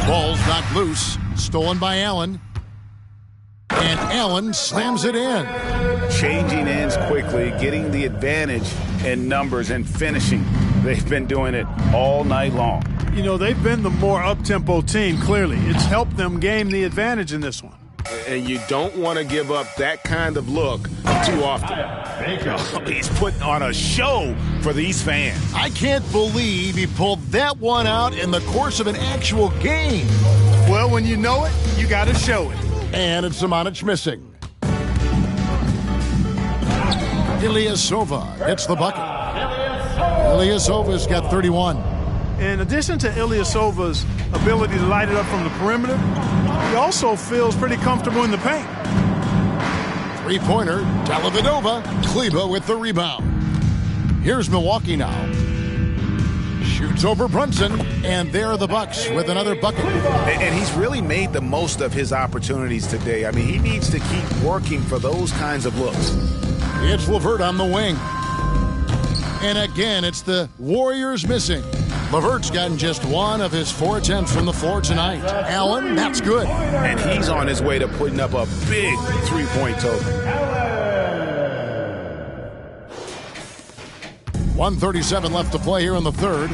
Ball's knocked loose, stolen by Allen. And Allen slams it in. Changing ends quickly, getting the advantage in numbers and finishing. They've been doing it all night long. You know, they've been the more up-tempo team, clearly. It's helped them gain the advantage in this one. And you don't want to give up that kind of look too often. He's putting on a show for these fans. I can't believe he pulled that one out in the course of an actual game. Well, when you know it, you got to show it. And it's Samanic missing. Ilyasova hits the bucket. Ilyasova's got 31. In addition to Ilyasova's ability to light it up from the perimeter, he also feels pretty comfortable in the paint. Three-pointer, Dellavedova. Kleba with the rebound. Here's Milwaukee now. Shoots over Brunson, and there are the Bucks with another bucket. And he's really made the most of his opportunities today. I mean, he needs to keep working for those kinds of looks. It's LeVert on the wing. And again, it's the Warriors missing. LeVert's gotten just one of his 4 attempts from the floor tonight. Allen, that's good. And he's on his way to putting up a big three-point total. 1:37 left to play here in the third.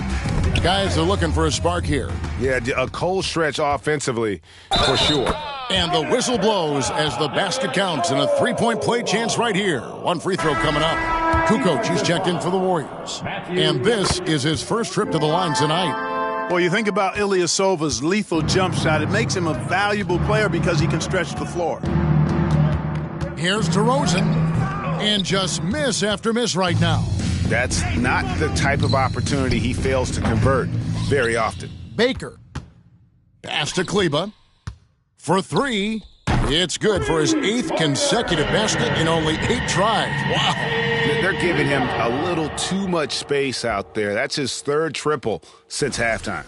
Guys are looking for a spark here. Yeah, a cold stretch offensively, for sure. And the whistle blows as the basket counts and a three-point play chance right here. One free throw coming up. Kukoc, he's checked in for the Warriors. And this is his first trip to the line tonight. Well, you think about Ilyasova's lethal jump shot. It makes him a valuable player because he can stretch the floor. Here's DeRozan. And just miss after miss right now. That's not the type of opportunity he fails to convert very often. Baker. Pass to Kleba. For 3. It's good for his 8th consecutive basket in only 8 tries. Wow. They're giving him a little too much space out there. That's his 3rd triple since halftime.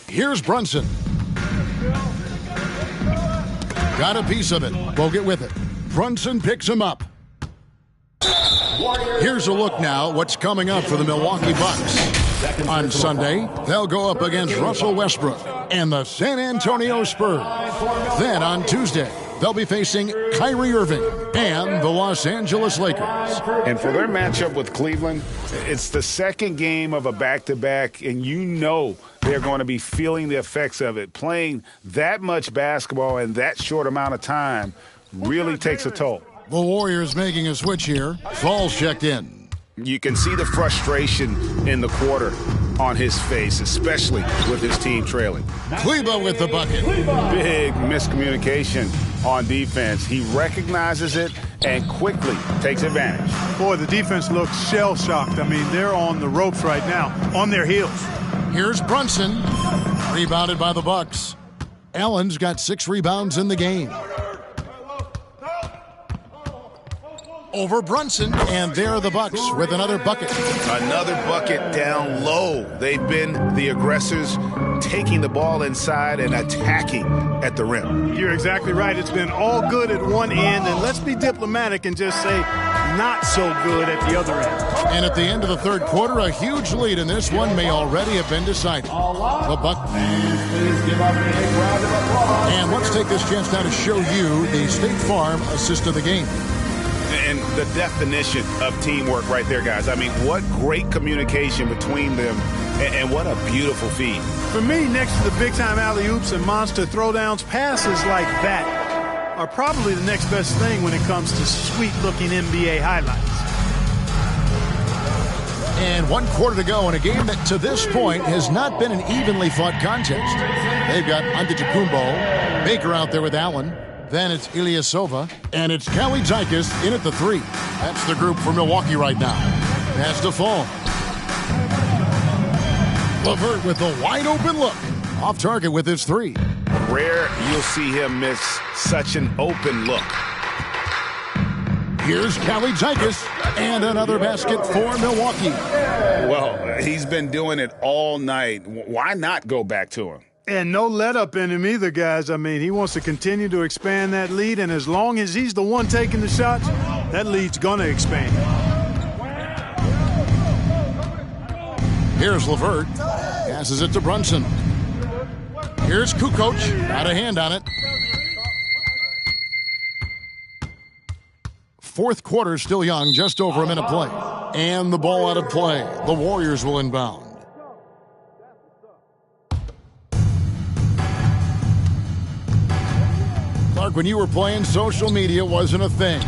Here's Brunson. Got a piece of it. Bogut with it. Brunson picks him up. Here's a look now what's coming up for the Milwaukee Bucks. On Sunday, they'll go up against Russell Westbrook and the San Antonio Spurs. Then on Tuesday, they'll be facing Kyrie Irving and the Los Angeles Lakers. And for their matchup with Cleveland, it's the second game of a back-to-back, and you know they're going to be feeling the effects of it. Playing that much basketball in that short amount of time really takes a toll. The Warriors making a switch here. Fall's checked in. You can see the frustration in the quarter on his face, especially with his team trailing. Kleba with the bucket. Big miscommunication on defense. He recognizes it and quickly takes advantage. Boy, the defense looks shell-shocked. I mean, they're on the ropes right now, on their heels. Here's Brunson. Rebounded by the Bucks. Allen's got 6 rebounds in the game. Over Brunson, and there are the Bucks with another bucket. Another bucket down low. They've been the aggressors, taking the ball inside and attacking at the rim. You're exactly right. It's been all good at one end, and let's be diplomatic and just say not so good at the other end. And at the end of the third quarter, a huge lead, and this one may already have been decided. The Bucks. And let's take this chance now to show you the State Farm assist of the game. And the definition of teamwork right there, guys. I mean, what great communication between them, and what a beautiful feed. For me, next to the big-time alley-oops and monster throwdowns, passes like that are probably the next best thing when it comes to sweet-looking NBA highlights. And 1 quarter to go in a game that, to this point, has not been an evenly fought contest. They've got Antetokounmpo, Baker out there with Allen. Then it's Ilyasova, and it's Kalaitzakis in at the 3. That's the group for Milwaukee right now. Has to fall. LeVert with a wide-open look. Off target with his 3. Rare you'll see him miss such an open look. Here's Kalaitzakis, and another basket for Milwaukee. Well, he's been doing it all night. Why not go back to him? And no let-up in him either, guys. I mean, he wants to continue to expand that lead, and as long as he's the one taking the shots, that lead's going to expand. Here's LeVert. Passes it to Brunson. Here's Kukoc. Got a hand on it. Fourth quarter still young, just over a minute play. And the ball out of play. The Warriors will inbound. Clark, when you were playing, social media wasn't a thing.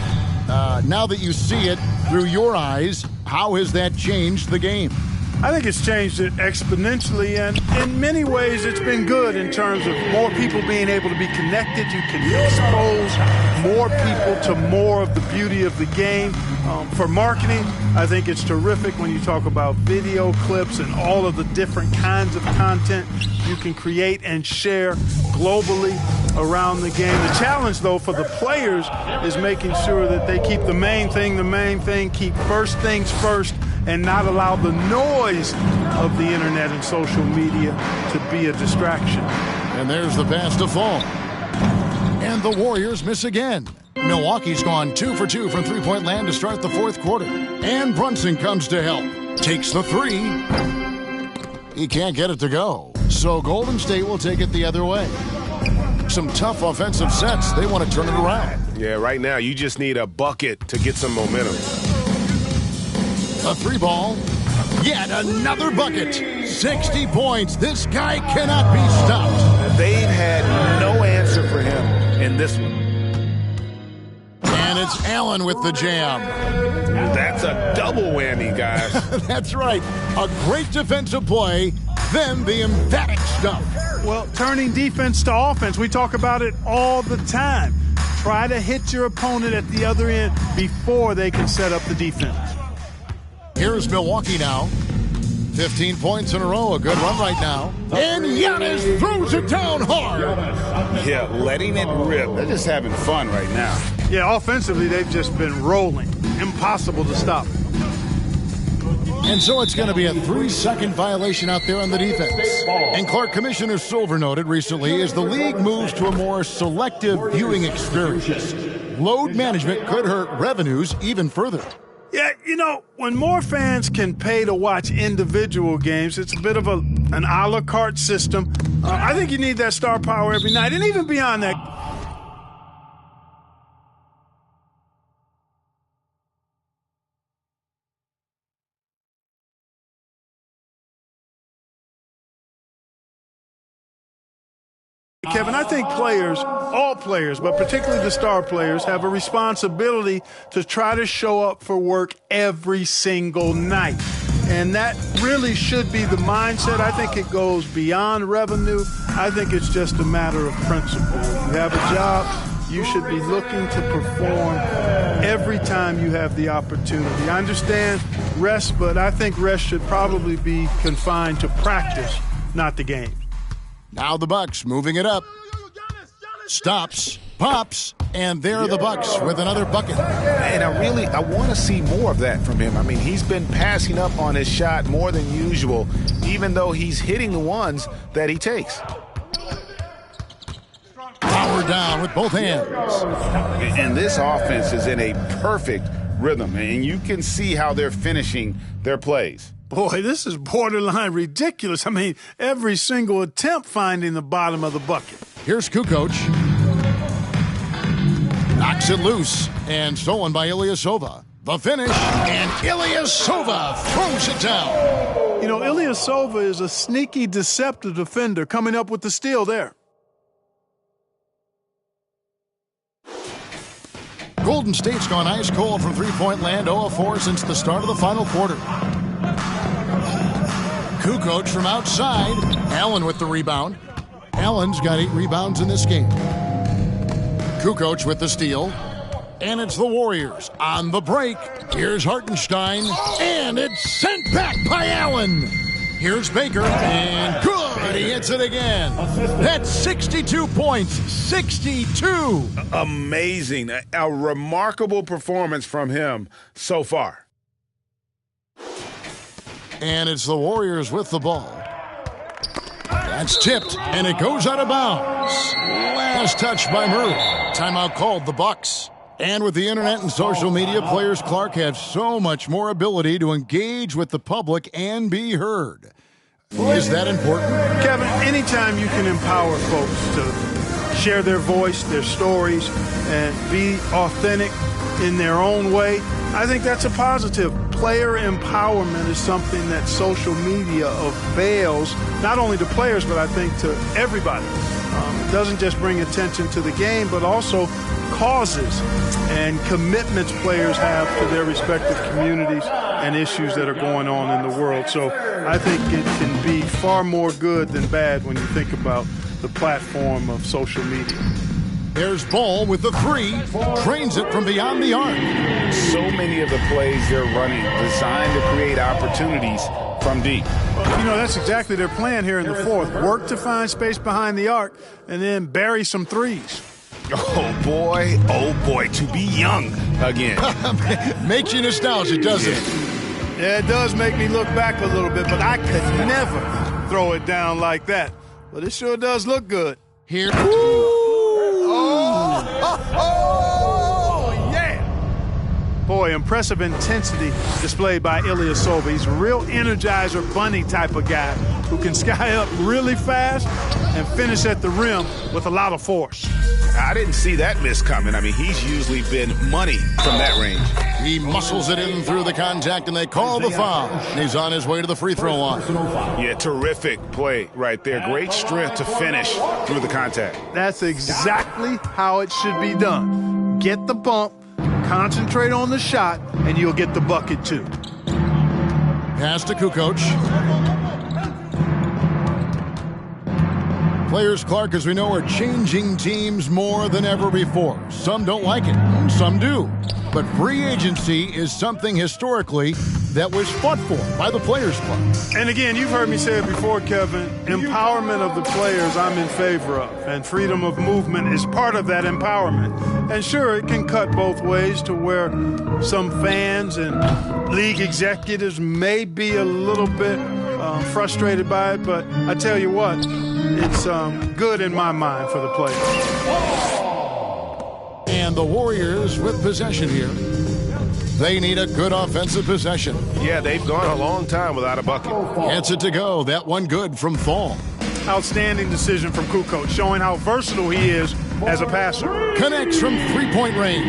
Now that you see it through your eyes, how has that changed the game? I think it's changed it exponentially, and in many ways it's been good in terms of more people being able to be connected. You can expose more people to more of the beauty of the game. For marketing, I think it's terrific when you talk about video clips and all of the different kinds of content you can create and share globally around the game. The challenge, though, for the players is making sure that they keep the main thing, keep first things first, and not allow the noise of the internet and social media to be a distraction. And there's the pass to Fall. And the Warriors miss again. Milwaukee's gone 2 for 2 from three-point land to start the fourth quarter. And Brunson comes to help. Takes the three. He can't get it to go. So Golden State will take it the other way. Some tough offensive sets. They want to turn it around. Yeah, right now you just need a bucket to get some momentum. A three ball. Yet another bucket. 60 points. This guy cannot be stopped. They've had no answer for him in this one. And it's Allen with the jam. That's a double whammy, guys. That's right. A great defensive play, then the emphatic stuff. Well, turning defense to offense, we talk about it all the time. Try to hit your opponent at the other end before they can set up the defense. Here's Milwaukee now. 15 points in a row, a good run right now. And Giannis throws it down hard. Yeah, letting it rip. They're just having fun right now. Yeah, offensively, they've just been rolling. Impossible to stop. And so it's going to be a 3-second violation out there on the defense. And Clark, Commissioner Silver noted recently, as the league moves to a more selective viewing experience, load management could hurt revenues even further. Yeah, you know, when more fans can pay to watch individual games, it's a bit of an a la carte system. I think you need that star power every night. And even beyond that, Kevin, I think players, all players, but particularly the star players, have a responsibility to try to show up for work every single night. And that really should be the mindset. I think it goes beyond revenue. I think it's just a matter of principle. You have a job, you should be looking to perform every time you have the opportunity. I understand rest, but I think rest should probably be confined to practice, not the game. Now the Bucks moving it up. Stops, pops, and there are the Bucks with another bucket. And I want to see more of that from him. I mean, he's been passing up on his shot more than usual, even though he's hitting the ones that he takes. Power down with both hands. And this offense is in a perfect rhythm, and you can see how they're finishing their plays. Boy, this is borderline ridiculous. I mean, every single attempt finding the bottom of the bucket. Here's Kukoc. Knocks it loose and stolen by Ilyasova. The finish, and Ilyasova throws it down. You know, Ilyasova is a sneaky, deceptive defender coming up with the steal there. Golden State's gone ice cold from three-point land, 0-4 since the start of the final quarter. Kukoc from outside. Allen with the rebound. Allen's got 8 rebounds in this game. Kukoc with the steal. And it's the Warriors on the break. Here's Hartenstein. And it's sent back by Allen. Here's Baker. And good. He hits it again. That's 62 points. 62. Amazing. A remarkable performance from him so far. And it's the Warriors with the ball. That's tipped, and it goes out of bounds. Last touch by Murray. Timeout called, the Bucks. And with the internet and social media, players, Clark, have so much more ability to engage with the public and be heard. Is that important? Kevin, anytime you can empower folks to share their voice, their stories, and be authentic in their own way, I think that's a positive. Player empowerment is something that social media avails, not only to players, but I think to everybody. It doesn't just bring attention to the game, but also causes and commitments players have to their respective communities and issues that are going on in the world. So I think it can be far more good than bad when you think about the platform of social media. There's Ball with the three, trains it from beyond the arc. So many of the plays they're running designed to create opportunities from deep. Well, you know, that's exactly their plan here in the fourth. Work to find space behind the arc and then bury some threes. Oh, boy, to be young again. Makes you nostalgic, doesn't it? Yeah, it does make me look back a little bit, but I could never throw it down like that. But it sure does look good. Here. Boy, impressive intensity displayed by Ilyasova. He's a real Energizer Bunny type of guy who can sky up really fast and finish at the rim with a lot of force. I didn't see that miss coming. I mean, he's usually been money from that range. He muscles it in through the contact, and they call the foul. And he's on his way to the free throw line. Yeah, terrific play right there. Great strength to finish through the contact. That's exactly how it should be done. Get the bump, concentrate on the shot, and you'll get the bucket too. Pass to Kukoc. Players, Clark, as we know, are changing teams more than ever before. Some don't like it, some do. But free agency is something historically that was fought for by the Players Club. And again, you've heard me say it before, Kevin, empowerment of the players I'm in favor of, and freedom of movement is part of that empowerment. And sure, it can cut both ways to where some fans and league executives may be a little bit frustrated by it, but I tell you what, it's good in my mind for the players. And the Warriors with possession here. They need a good offensive possession. Yeah, they've gone a long time without a bucket. Gets it to go. That one good from Thal. Outstanding decision from Kukoc, showing how versatile he is as a passer. Connects from three-point range.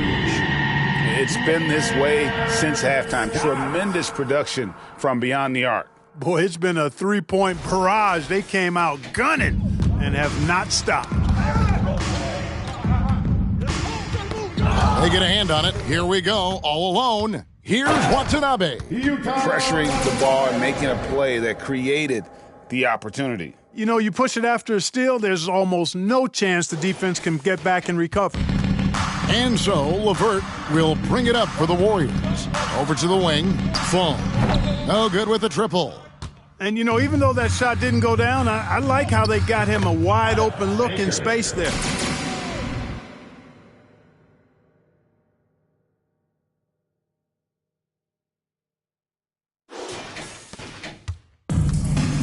It's been this way since halftime. Tremendous production from beyond the arc. Boy, it's been a three-point barrage. They came out gunning and have not stopped. They get a hand on it. Here we go. All alone. Here's Watanabe. Pressuring the ball and making a play that created the opportunity. You know, you push it after a steal, there's almost no chance the defense can get back and recover. And so LeVert will bring it up for the Warriors. Over to the wing. Thal. No good with the triple. And, you know, even though that shot didn't go down, I like how they got him a wide-open look in space there.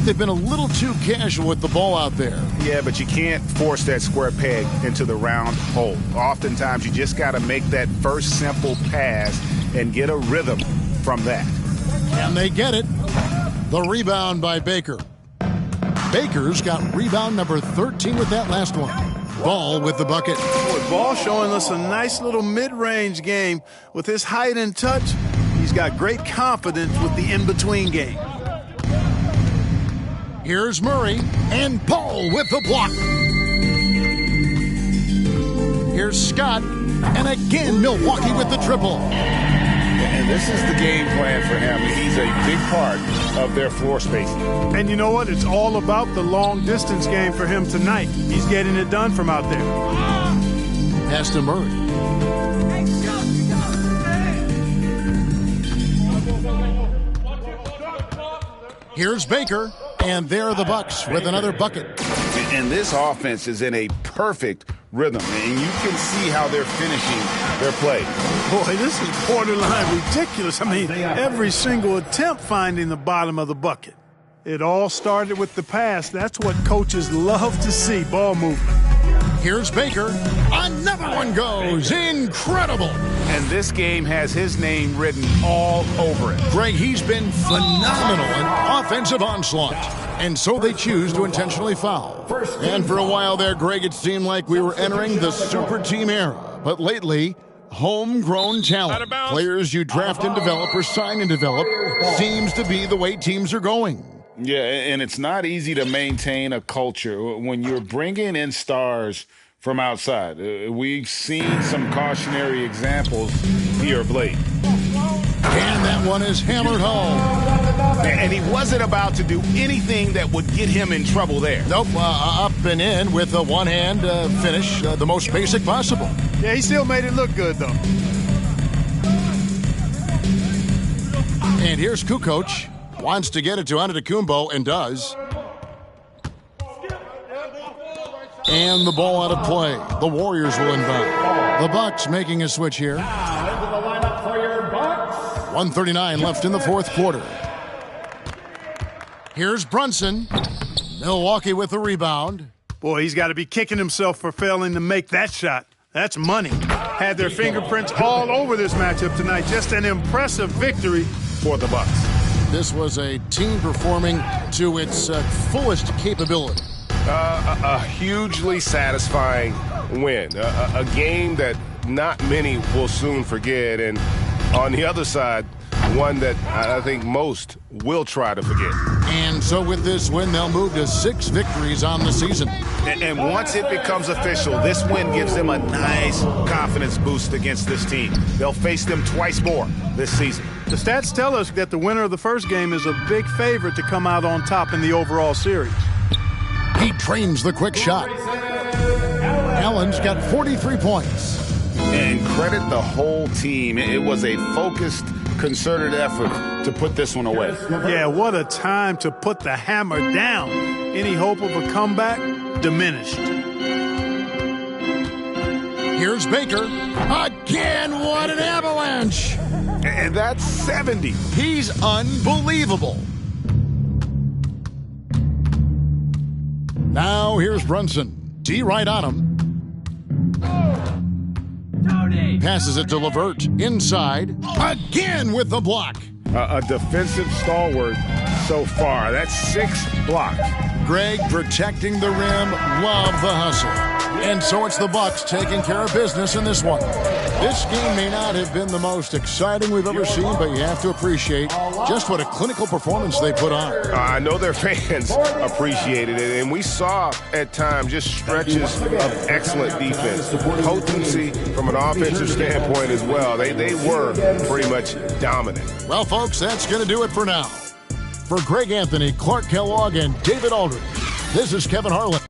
They've been a little too casual with the ball out there. Yeah, but you can't force that square peg into the round hole. Oftentimes, you just got to make that first simple pass and get a rhythm from that. And they get it. The rebound by Baker. Baker's got rebound number 13 with that last one. Ball with the bucket. Boy, Ball showing us a nice little mid-range game. With his height and touch, he's got great confidence with the in-between game. Here's Murray, and Ball with the block. Here's Scott, and again Milwaukee with the triple. And this is the game plan for him. He's a big part of their floor spacing. And you know what? It's all about the long-distance game for him tonight. He's getting it done from out there. Pass to Murray. Here's Baker. And there are the Bucks with another bucket. And this offense is in a perfect rhythm. And you can see how they're finishing their play. Boy, this is borderline ridiculous. I mean, every single attempt finding the bottom of the bucket. It all started with the pass. That's what coaches love to see, ball movement. Here's Baker. Another one goes. Incredible. And this game has his name written all over it. Greg, he's been phenomenal in offensive onslaught. And so they choose to intentionally foul. And for a while there, Greg, it seemed like we were entering the super team era. But lately, homegrown talent, players you draft and develop or sign and develop, seems to be the way teams are going. Yeah, and it's not easy to maintain a culture when you're bringing in stars from outside. We've seen some cautionary examples here of late. And And that one is hammered home. And he wasn't about to do anything that would get him in trouble there. Nope, up and in with a one-hand finish, the most basic possible. Yeah, he still made it look good, though. And here's Kukoc. Wants to get it to Antetokounmpo and does. And the ball out of play. The Warriors will inbound. The Bucks making a switch here. 1:39 left in the fourth quarter. Here's Brunson. Milwaukee with the rebound. Boy, he's got to be kicking himself for failing to make that shot. That's money. Had their fingerprints all over this matchup tonight. Just an impressive victory for the Bucks. This was a team performing to its fullest capability. A hugely satisfying win. A game that not many will soon forget. And on the other side, one that I think most will try to forget. And so with this win, they'll move to 6 victories on the season. And once it becomes official, this win gives them a nice confidence boost against this team. They'll face them twice more this season. The stats tell us that the winner of the first game is a big favorite to come out on top in the overall series. He trains the quick shot. Allen's got 43 points. And credit the whole team. It was a focused, concerted effort to put this one away. Yeah, what a time to put the hammer down. Any hope of a comeback diminished. Here's Baker. Again, what an avalanche. And that's 70. He's unbelievable. Now here's Brunson. D right on him. Passes it to LeVert. Inside. Again with the block. A defensive stalwart so far. That's 6 blocks. Greg protecting the rim. Love the hustle. And so it's the Bucks taking care of business in this one. This game may not have been the most exciting we've ever seen, but you have to appreciate just what a clinical performance they put on. I know their fans appreciated it, and we saw at times just stretches of excellent defense. Potency from an offensive standpoint as well. They were pretty much dominant. Well, folks, that's going to do it for now. For Greg Anthony, Clark Kellogg, and David Aldridge, this is Kevin Harlan.